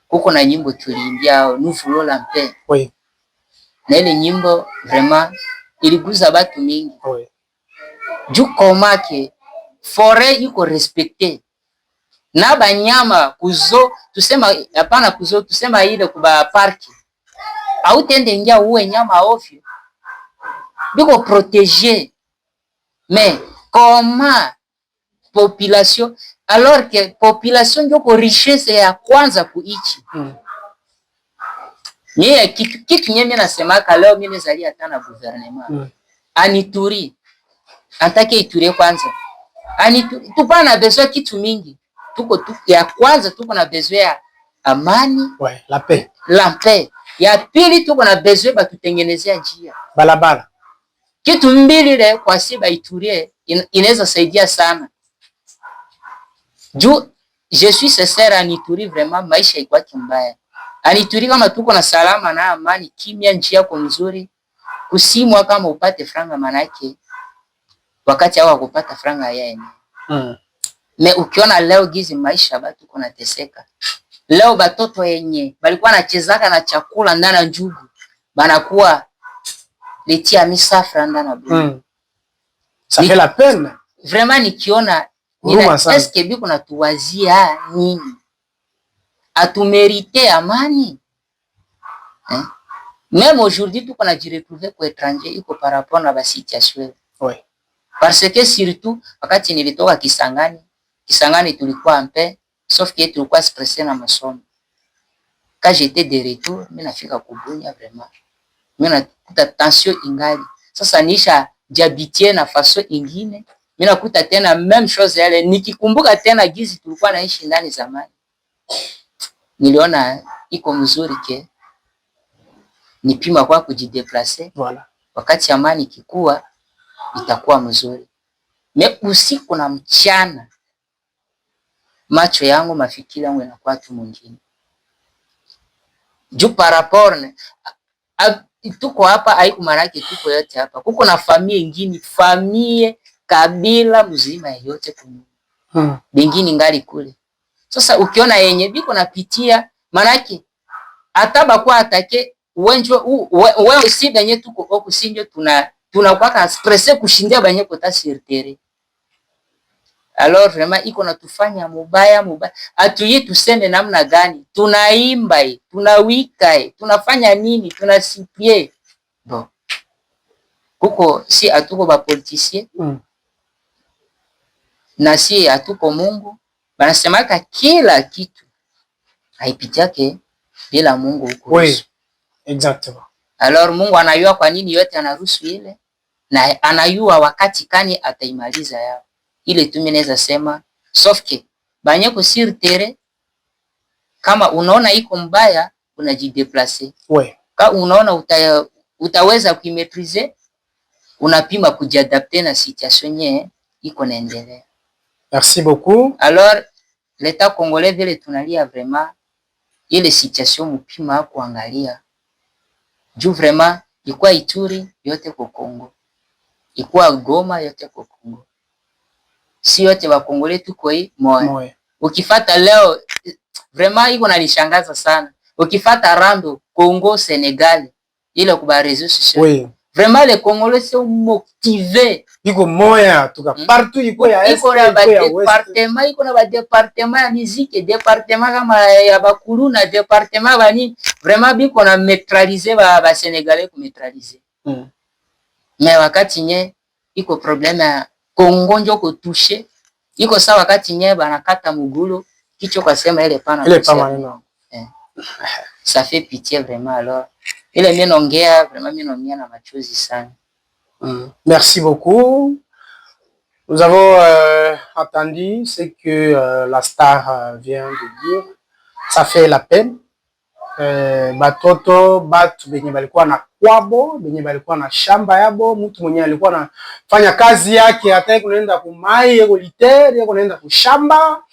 kuko na nyimbo tuliimbia hao nous voulons la paix. Oui. Na ile nyimbo vraiment iliguza batu mingi. Oui. Juu koma ke forêt iko respecté. Na banyama kuzo tusema hapana kuzo tusema ile kuba parki. Au tende ingia uwe nyama ovyo. Biko protégé. Mais comment population alors que population ndio ko richesse ya kwanza kuichi. Mie kitu nyemi nasemaka leo mimi nazalia hata na gouvernement. Anituri. Atake Ituri kwanza. Anituri tupana besoin kitu mingi. Tuko tu ya kwanza tuko na besoin ya amani, ouais, la paix. La paix. Ya pili tuko na besoin batutengenezea njia. Balabala. Kitu mbili le kwa siba Ituri inaweza saidia sana. Juu je suis sincère en Ituri vraiment maisha iko mbaya. Anituri kama tuko na salama na amani, kimya, njia yako nzuri, kusimwa kama upate franga manake wakati hao kupata franga yeye. Me ukiona leo gizi maisha batu kuna teseka. Leo batoto yenye balikuwa nachezaka na chakula ndana njugu banakuwa letia misafra ndana bulu. Ça fait la peine. Vraiment nikiona est-ce que biko natuwazia nini? Atumerite amani. Même aujourd'hui tout qu'on a retrouvé pour étranger iko par rapport na ba situation. Oui. Parce que surtout wakati nilitoka Kisangani tulikuwa mpe, sauf que tulikuwa stressé na masomo. Quand j'étais de retour, mimi nafika kubunya vraiment. Mimi nakuta tension ingali. Sasa nisha jabitie na faso ingine, mimi nakuta tena même chose yale. Nikikumbuka tena gizi tulikuwa naishi ndani zamani, niliona iko mzuri ke nipima kwa kujideplacer. Voilà. Wakati amani kikua itakuwa mzuri. Me usiku na mchana macho yangu mafikiri yangu yanakuwa tu mwingine. Juu par rapport tuko hapa haiku maraki tuko yote hapa. Kuko na familia ingine, familia kabila mzima yote kunyuma. Bengine ngali kule. Sasa ukiona yenye biko napitia manaki ataba kwa atake wenjo wewe si benye tuko huko sinjo tunakuwa stressé kushindia benye kota sur terrain. Alors vraiment iko natufanya mubaya. Atuye tuseme namna gani? Tunaimba, tunawika, tunafanya nini? Tunasipie. Bon. Kuko si atuko ba politicien. Na si atuko Mungu. Banasemaka kila kitu haipitiake bila Mungu huko. Oui. Exactement. Alors Mungu anayua kwa nini yote anaruhusu ile, na anayua wakati kani ataimaliza yao. Ile tu mimi naweza sema sauf que banye ko sur terrain, kama unaona iko mbaya unajideplacer. Ouais. Kama unaona utaweza kuimetriser, unapima kujiadapter na situation yenye iko naendelea. Merci beaucoup. Alors l'État congolais vile tunalia vraiment ile situation mpima kuangalia. Juu vraiment ilikuwa Ituri yote kwa Kongo, ilikuwa Goma yote kwa Kongo, si yote wa Kongole tuko hii moyo. Ukifata leo vraiment iko nanishangaza sana. Ukifata Rando Congo Senegal ile kwa réseaux sociaux. Oui. Vraiment les Congolais sont motivés. Iko moya tuka partout iko ya est iko ya west. Iko na ba département ya musique, département kama ya Bakulu na département bani vraiment biko na neutraliser ba Sénégalais ku neutraliser. Mais wakati nye iko problème ya Kongo njo ko toucher, iko sawa wakati nye banakata mugulu kicho kwa sema ile pana. Ile pana ça fait pitié vraiment. Alors ile mimi naongea vraiment mimi naongea na machozi sana. Merci beaucoup. Nous avons entendu ce que la star vient de dire. Ça fait la peine. Batoto batu benye balikuwa na kwabo, benye balikuwa na shamba yabo, mtu mwenye alikuwa anafanya kazi yake, hata kunaenda kumai yako litere, yako naenda kushamba,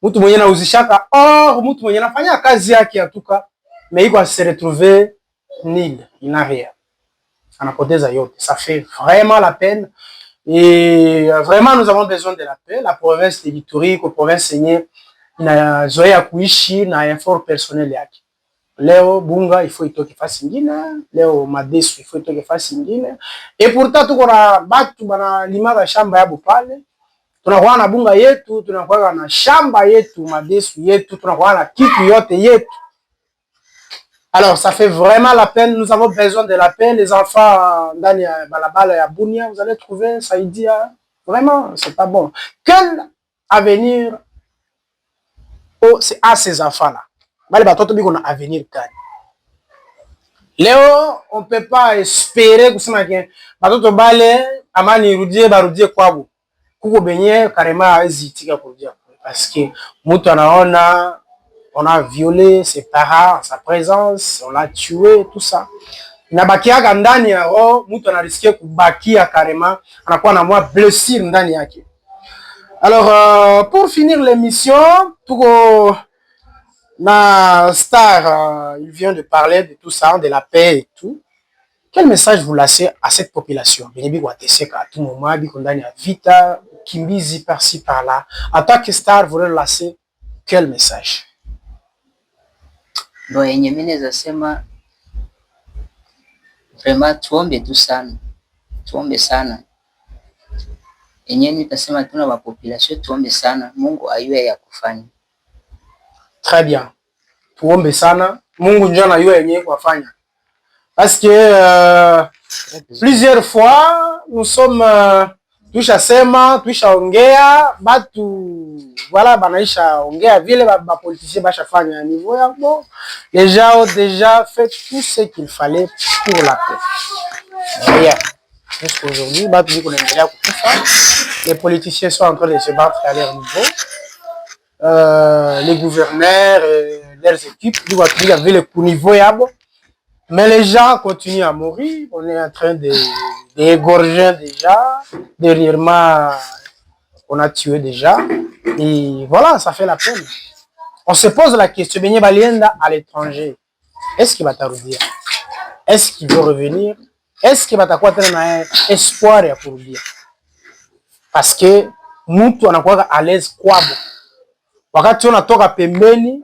mtu mwenye anauzishaka or, mtu mwenye anafanya kazi yake atuka, mais iko se retrouver nil, il n'a rien. Anapoteza yote. Ça fait vraiment la peine. Et vraiment nous avons besoin de la paix. La province de Ituri, la province yenye ina zoea kuishi na effort personnel yake. Leo Bunga il faut itoke fasi nyingine, leo Madesu il faut itoke fasi nyingine. Et pourtant tuko na batu bana limaka shamba yabo pale. Tunakuwa na Bunga yetu, tunakuwa na shamba yetu, Madesu yetu, tunakuwa na kitu yote yetu. Alors ça fait vraiment la peine, nous avons besoin de la paix. Les enfants dans ya balabala ya Bunia, vous allez trouver ça il dit vraiment c'est pas bon. Quel avenir à ces enfants là? Bale batoto biko na avenir kani. Leo on peut pas espérer kusema que batoto bale amani irudie barudie kwabo. Kuko benye karema hawezi itika kurudia parce que mtu anaona on a violé ses parents en sa présence, on l'a tué, tout ça. Inabakiaka ndani ya roho, mtu anarisikia kubakia karema, anakuwa na mwa blessure ndani yake. Alors pour finir l'émission, tuko na star, il vient de parler de tout ça, de la paix et tout. Quel message vous laissez à cette population? Benebi wateseka à tout moment, biko ndani ya vita, kimbizi par-ci par-là. En tant que star, vous leur laissez quel message? Bon, yenye mimi naweza sema vraiment tuombe tu sana. Tuombe sana. Yenye nitasema tuna wa population tuombe sana, Mungu ayue ya kufanya. Très bien. Tuombe sana, Mungu ndio anayua yenye kufanya. Parce que plusieurs fois nous sommes tushasema, tushaongea, batu voilà banaisha ongea vile ba politiciens bashafanya niveau yabo. Les gens ont déjà fait tout ce qu'il fallait pour la paix. Rien. jusqu'à aujourd'hui. Les politiciens sont en train de se battre à leur niveau. Les gouverneurs et leurs équipes, il y avait le niveau. Mais les gens continuent à mourir. On est en train d'égorger déjà. Dernièrement, on a tué déjà. Et voilà, ça fait la peine. On se pose la question, Benye Balienda à l'étranger, est-ce qu'il va t'arrondir? Est-ce qu'il veut revenir? Est-ce qu'il va t'avoir un espoir pour dire? Parce que nous, on a à l'aise quoi? Wakati unatoka pembeni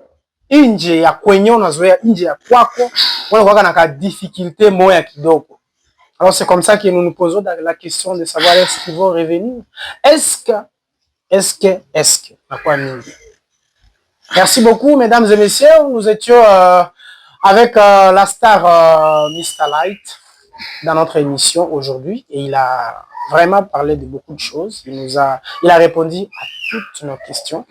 nje ya kwenye unazoea nje ya kwako, unakuwa na difficulté moya kidogo. Alors c'est comme ça que nous nous posons la question de savoir est-ce qu'ils vont revenir? Est-ce que na kwa nini? Merci beaucoup mesdames et messieurs, nous étions avec la star Mr. Light dans notre émission aujourd'hui et il a vraiment parlé de beaucoup de choses, il a répondu à toutes nos questions.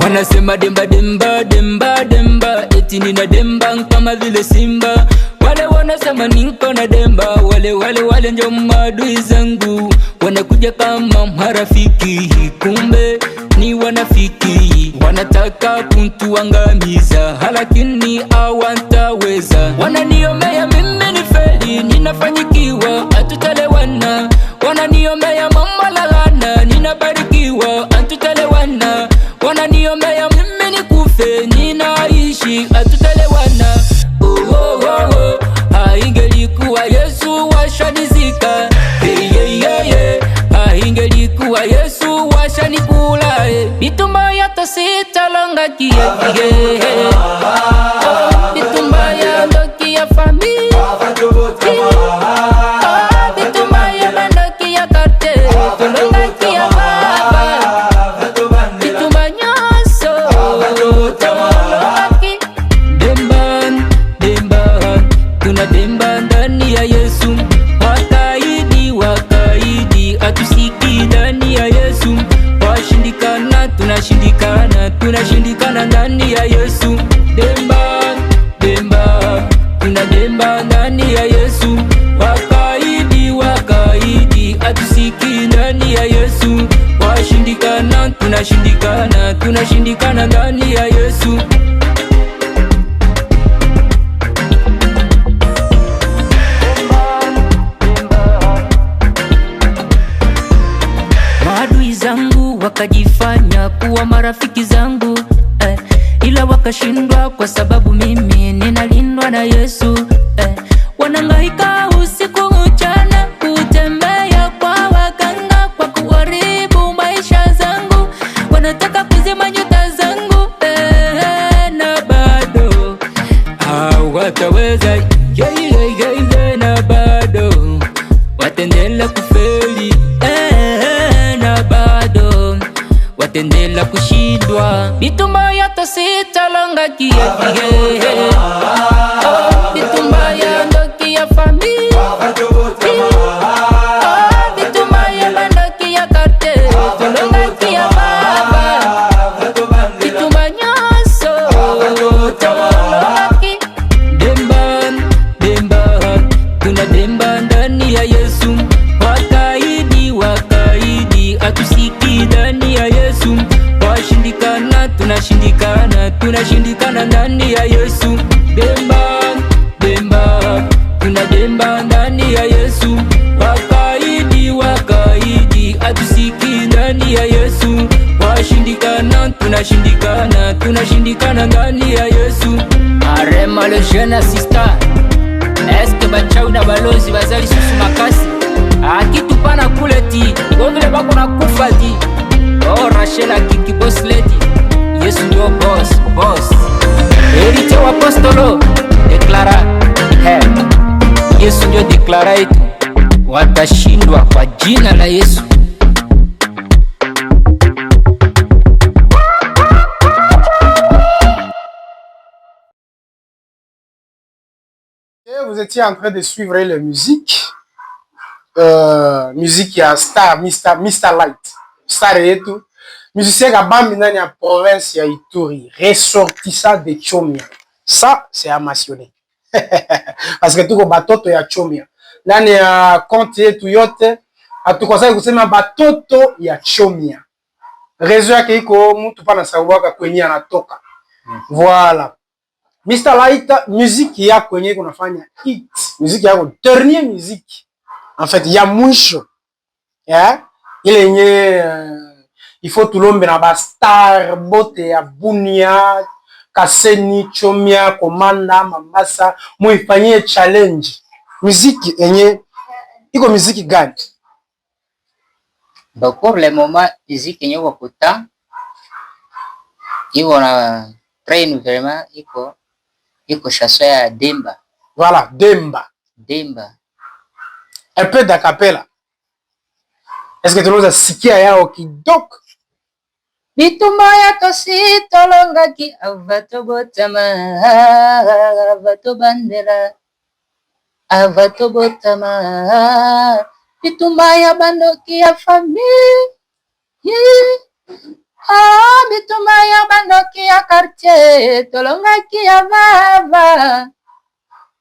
Wanasema demba demba demba demba, eti nina demba kama vile simba. Wale wanasema niko na demba, wale ndio maadui zangu. Wanakuja kama marafiki, kumbe ni wanafiki. Wanataka kuntuangamiza, lakini hawataweza. Wananiomea mimi ni feli, ninafanyikiwa, hatutalewana. Wananiomea mama lalana, ninabarikiwa, hatutalewana. Wananiomea mimi nikufe, ninaishi, hatutalewana. Oh oh oh oh, haingelikuwa Yesu washanizika. Hey yeah yeah yeah, haingelikuwa Yesu washanikula. Bitumba yata sitalanga kie bitumba ya ndoki ya familia. Bitumba ya ndoki ya karte, ndoki ya baba. Bitumba nyaso tolaki. Demban, demban, tuna demban ndani ya Yesu. Wakaidi, atusiki ndani ya Yesu. Washindikana, tunashindikana ndani ya Yesu. Demba, demba, tuna demba ndani ya Yesu. Wakaidi, atusiki ndani ya Yesu. Washindikana, tunashindikana ndani ya Yesu. Maadui zangu wakajifanya kuwa marafiki zangu, ila wakashindwa kwa sababu mimi ninalindwa na Yesu. Wanangaika usiku mchana kutembea kwa waganga kwa kuharibu maisha zangu. Wanataka kuzima nyota zangu, na bado hawataweza. Na bado watendela kufeli, na bado watendela kushindwa. Bitumba yata sitalanga kie bitumba ya ndoki ya familia. Bitumba ya ndoki ya karte, ndoki ya baba. Bitumba nyaso tolaki. Demban, demban, tuna demba ndani ya Yesu. Wakaidi, atusiki ndani ya Yesu. Washindikana, tunashindikana ndani ya Yesu. Demba, demba, tuna demba ndani ya Yesu. Wakaidi, atusiki ndani ya Yesu. Washindikana, tunashindikana ndani ya Yesu. Arema le jeune assistant, eske bachau na balozi bazali susu makasi. Akitupana kuleti, ngomile bako na kufati. Oh Rachel akiki boss lady, Yesu ndio boss. Erite wa apostolo, deklara Yesu ndio deklara itu. Watashindwa kwa jina la Yesu. Vous étiez en train de suivre la musique. musique ya Star, Mr. Light. Star yetu. Musicien kabambi ndani ya province ya Ituri, ressortissant de Chomia. Ça, c'est à mentionner. Parce que tuko batoto ya Chomia. Ndani ya compte yetu yote, hatukosai kusema batoto ya Chomia. Rezo yake iko mtu pana sababu kwenye anatoka. Voilà. Mr. Light, musique ya kwenye kunafanya hit. Musique yako dernier musique. En fait, ya mwisho. Yeah? Ile yenye il faut tulombe na ba star bote ya Bunia, Kaseni, Chomia, Komanda, Mambasa, muifanyie challenge. Musique yenye iko musique gani? Donc pour le moment, musique yenye wakuta iko na train vraiment iko chanson ya Demba. Voilà, Demba. Demba. Un peu d'acapella. Est-ce que tunaweza sikia yao kidogo? Bitumaya tositolongaki avatobotama avatobandela avatobotama bitumaya bandoki ya famille bitumaya bandoki ya quartier tolongaki ya vava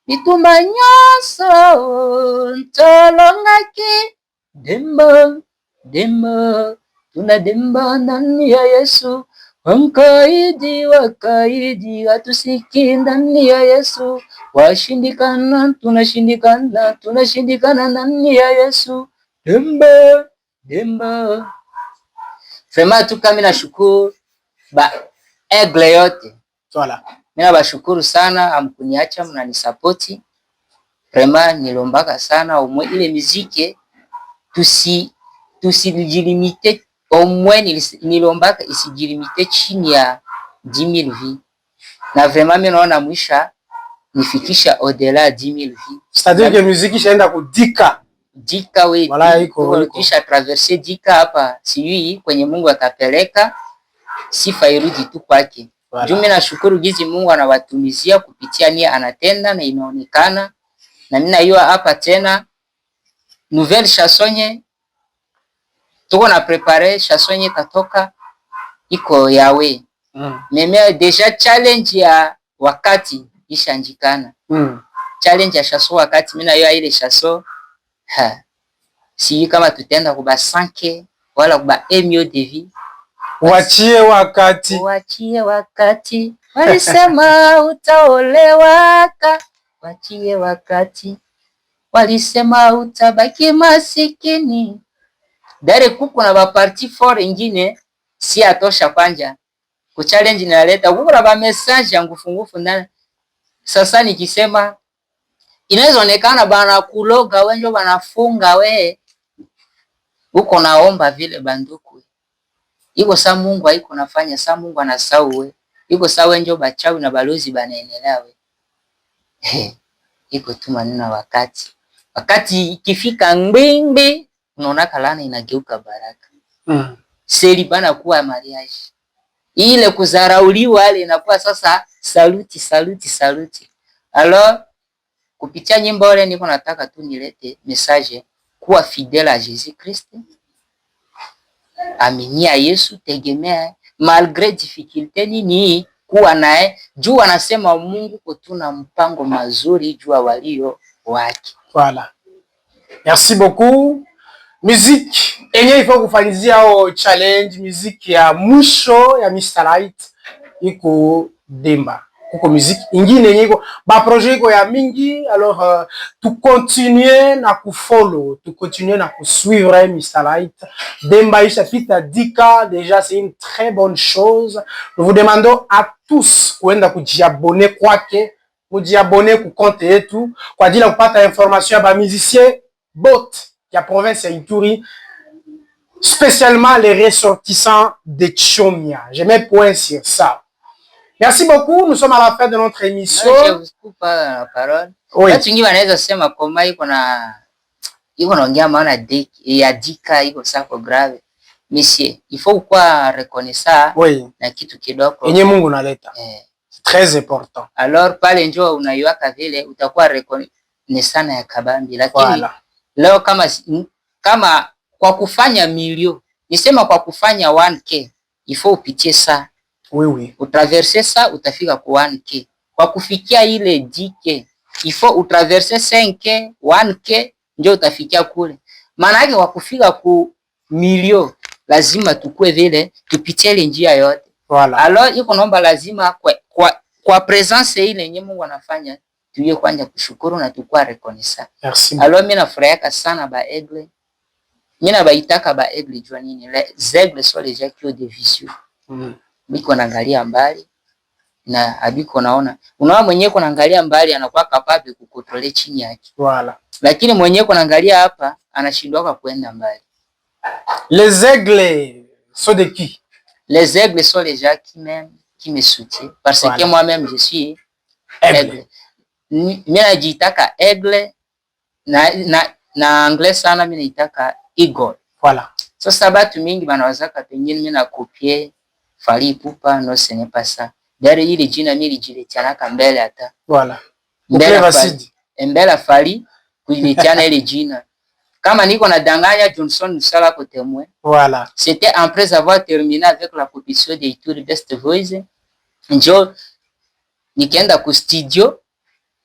bitumba nyonso tolongaki Demba Demba tuna Demba ndani ya Yesu, wakaidi hatusiki ndani ya Yesu, washindikana tunashindikana ndani ya Yesu. Demba Demba. Vraiment tu kama nashukuru ba egle yote. Voilà. Mimi bashukuru sana amkuniacha mnanisapoti. Vraiment nilombaka sana umwe ile muziki tusijilimite au moins nilombaka isijilimite chini ya 10,000 vues. Na vraiment mimi naona mwisha nifikisha au-delà 10,000 vues. C'est-à-dire que musique ishaenda ku 10K. 10K we. Voilà iko kisha traverser 10K hapa sijui kwenye Mungu atapeleka sifa irudi tu kwake. Voilà. Mimi nashukuru gizi Mungu anawatumizia kupitia nia anatenda na inaonekana. Na mimi naiwa hapa tena nouvelle chanson tuko na prepare chanson yenye tatoka iko yawe. Meme deja challenge ya wakati ishanjikana. Challenge ya chanson wakati mimi nayo ile chanson si kama tutenda kuba 5K wala kuba 1 million de vie. Wachie wakati walisema utaolewaka, wachie wakati walisema utabaki masikini. Dare kuko na ba parti for ingine si atosha kwanja ku challenge inaleta kuko na ba message ya ngufungufu ndani. Sasa nikisema inaweza onekana bana kuloga wenjo banafunga we uko naomba vile banduku iko sa Mungu haiko nafanya sa Mungu anasau we iko sa wenjo bachawi na balozi banaendelea we iko tu maneno wakati ikifika ngwingwi unaona kalana inageuka baraka. Seli bana kuwa mariage. Ile kuzarauliwa ile inakuwa sasa saluti. Alors kupitia nyimbo ile niko nataka tu nilete message kuwa fidèle à Jésus Christ. Aminia Yesu, tegemea malgré difficulté nini kuwa naye. Juu anasema Mungu kutuna mpango mazuri juu walio wake. Voilà. Merci beaucoup. Musique enye ifo kufanyizia o challenge musique ya mwisho ya Mr. Light iko Demba. Kuko musique ingine yenye iko ba projet iko ya mingi. Alors tu continuer na kufollow, tu continuer na kusuivre Mr. Light. Demba isha fita 10K déjà, c'est une très bonne chose. Nous vous demandons à tous kuenda kujiabone kwake, kujiabone ku compte yetu kwa ajili ya kupata information ya ba musiciens bot ya province ya Ituri, spécialement les ressortissants de Chomia. Je mets point sur ça. Merci beaucoup. Nous sommes à la fin de notre émission. Je vous coupe la parole. Oui. Watu wengi wanaweza sema koma iko naongea maana ya dika iko sako grave. Monsieur, il faut quoi reconnaître oui. Na kitu kidogo. Yenye Mungu naleta. C'est très important. Alors pale njoo unaiwaka vile utakuwa reconnaissant ya kabambi lakini voilà. Leo kama kwa kufanya milio, nisema kwa kufanya 1K, ifo upitie saa. Oui. Utraverse saa utafika ku 1K. Kwa kufikia ile 10K, ifo utraverse 5K, 1K ndio utafikia kule. Maana yake kwa kufika ku milio lazima tukue vile tupitie ile njia yote. Voilà. Alors iko naomba lazima kwa presence ile yenye Mungu anafanya tuye kwanja kushukuru na tukua reconnaissant. Merci. Alors mimi nafurahia sana ba aigle. Mimi nabaitaka ba aigle jua nini? Les aigles sont les gens qui ont des visions. Biko naangalia mbali na abiko naona. Unaona mwenyewe kunaangalia mbali anakuwa capable kukontrole chini yake. Voilà. Lakini mwenyewe kunaangalia hapa anashindwa kwenda mbali. Les aigles sont de qui? Les aigles sont les gens qui me soutiennent parce que moi-même je suis aigle. Mimi najitaka aigle na anglais sana mimi naitaka eagle. Voilà. Sasa batu mingi banawazaka pengine mimi na copier Fally Ipupa, no ce n'est pas ça. Dari ile jina mimi lijiletea mbele hata. Voilà. Mbele Fally kujiletea ile jina. Kama niko na danganya Johnson Musala ko témoin. Voilà. C'était après avoir terminé avec la compétition de Ituri Best Voice. Njo nikaenda ku studio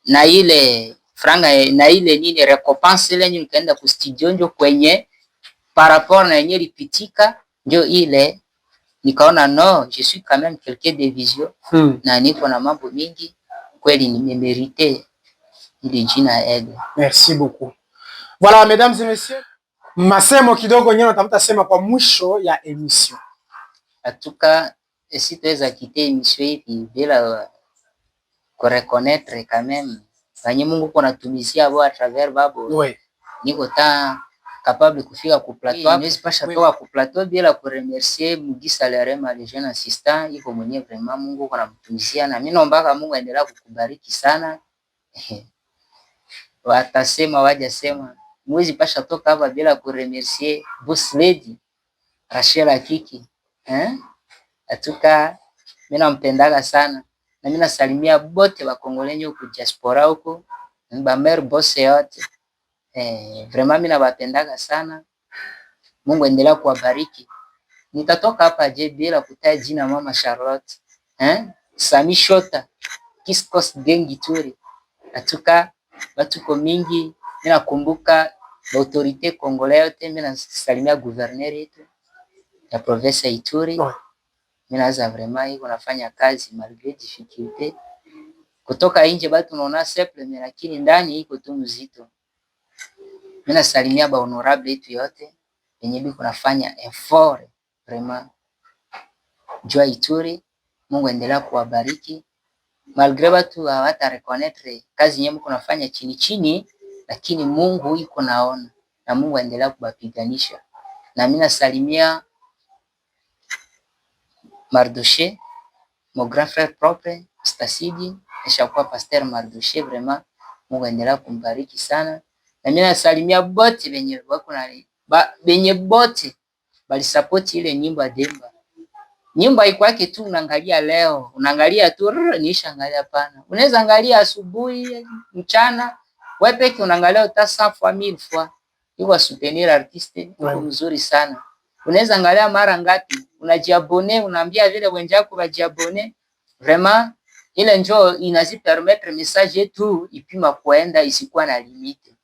na ile franga na ile nini recompense ile nikaenda ku studio njo kwenye par rapport na yenye lipitika njo ile nikaona no, je suis quand même quelqu'un de vision. Na niko na mambo mingi kweli nimemerite ile jina aigle. Merci beaucoup. Voilà, mesdames et messieurs, masemo kidogo nyenye natafuta sema kwa mwisho ya emission. Atuka sitaweza kite emission hii bila ko reconnaître quand même kwenye Mungu kuna tumizia bo à travers babo. Oui. Niko ta capable kufika ku plateau. Nisi pasha toka ku plateau bila ku remercier Mugisa Lerema le jeune assistant, iko mwenye vraiment Mungu kuna mtumizia na mimi naomba Mungu aendelee kukubariki sana. Watasema wajasema mwezi pasha toka hapa bila ku remercier boss lady Rachel Akiki. Atuka mimi nampendaga sana. Na mimi nasalimia bote wa Kongolenyo huko diaspora huko, ba mer boss yote. Vraiment mimi nawapendaga sana. Mungu endelea kuwabariki. Nitatoka hapa je bila kutaja jina mama Charlotte. Sami Shota, Kiskos Gengi Turi. Atuka watu ko mingi, mimi nakumbuka autorité congolaise yote, mimi nasalimia gouverneur yetu ya province ya Ituri. Mimi naza vraiment iko nafanya kazi malgré difficulté. Kutoka nje bado tunaona simple lakini ndani iko tu mzito. Mimi nasalimia ba honorable yetu yote yenye biko nafanya effort vraiment. Jua Ituri, Mungu endelea kuwabariki. Malgré watu hawata reconnaître kazi yenyewe mko nafanya chini chini, lakini Mungu iko naona na Mungu endelea kubapiganisha. Na mimi nasalimia Mardoché, mon grand frère propre, Stasidi, eshakuwa pasteur Mardoché, vraiment Mungu endelea kumbariki sana. Na mimi nasalimia bote benye wako na benye bote bali support ile nyimbo ya Demba. Nyimbo iko yake tu unaangalia leo, unaangalia tu niisha angalia pana. Unaweza angalia asubuhi, mchana, wewe peke unaangalia utasa fois 1000 fois. Hiyo soutenir artiste mzuri sana. Unaweza angalia mara ngapi, unajiabone, unaambia vile wenzako wajiabone. Vraiment ile njoo inazi permettre message yetu ipima kuenda isikuwa na limite.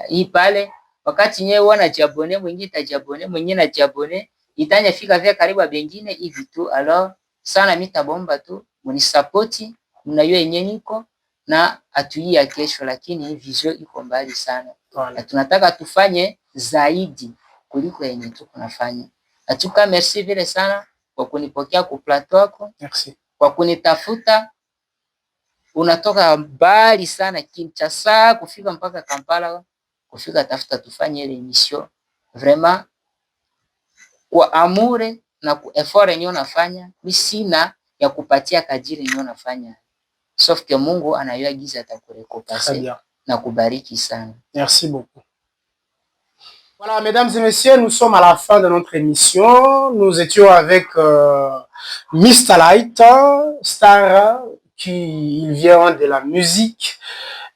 Hii pale wakati nyewe wanajiabone, mwingine tajiabone, mwingine anajiabone, itanya fika vya karibu bengine hivi tu. Alors sana mitabomba tu mnisapoti, mnajua yenyewe niko na atuia kesho, lakini hii vision iko mbali sana. Na tunataka tufanye zaidi kuliko yenye tuko nafanya. Atuka merci vile sana kwa kunipokea ku plateau yako. Merci. Kwa kunitafuta. Unatoka mbali sana Kinshasa kufika mpaka Kampala, kufika tafuta tufanye ile emission. Vraiment kwa amure na ku effort yenyewe nafanya, mimi sina ya kupatia kadiri yenyewe nafanya. Sauf que Mungu anayoagiza atakurekompenser na kubariki sana. Merci beaucoup. Voilà, mesdames et messieurs, nous sommes à la fin de notre émission. Nous étions avec Mr. Light, star qui vient de la musique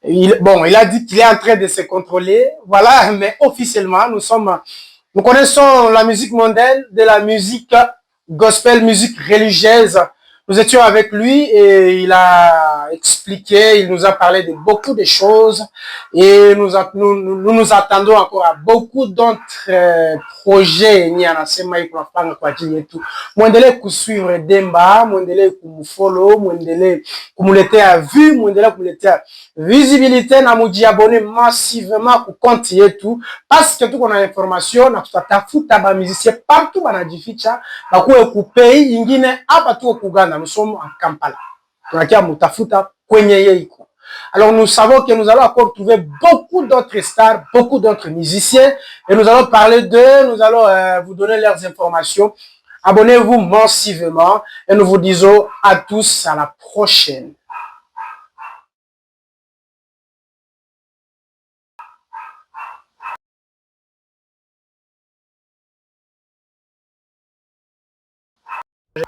il a dit qu'il est en train de se contrôler. Voilà, mais officiellement, nous connaissons la musique mondaine de la musique gospel, musique religieuse. Nous étions avec lui et il a expliqué, il nous a parlé de beaucoup de choses et nous attendons encore à beaucoup d'autres projets. Mwendele kusuivre Demba, mwendele kumufollow, mwendele kumuletea vue, mwendele kumuletea visibilité na mujiabone massivement ku compte yetu parce que tuko na information na tutatafuta ba musiciens partout banajificha bakuwe ku pays ingine hapa tuko kuganda. Nous sommes à Kampala. Tunakia mutafuta kwenye yeiko. Alors nous savons que nous allons encore trouver beaucoup d'autres stars, beaucoup d'autres musiciens et nous allons parler d'eux, nous allons vous donner leurs informations. Abonnez-vous massivement et nous vous disons à tous à la prochaine.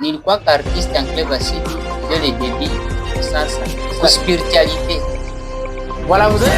Nilikuwa artiste en Clé Basidi dès le début, sasa kwa spiritualité. Voilà, vous êtes...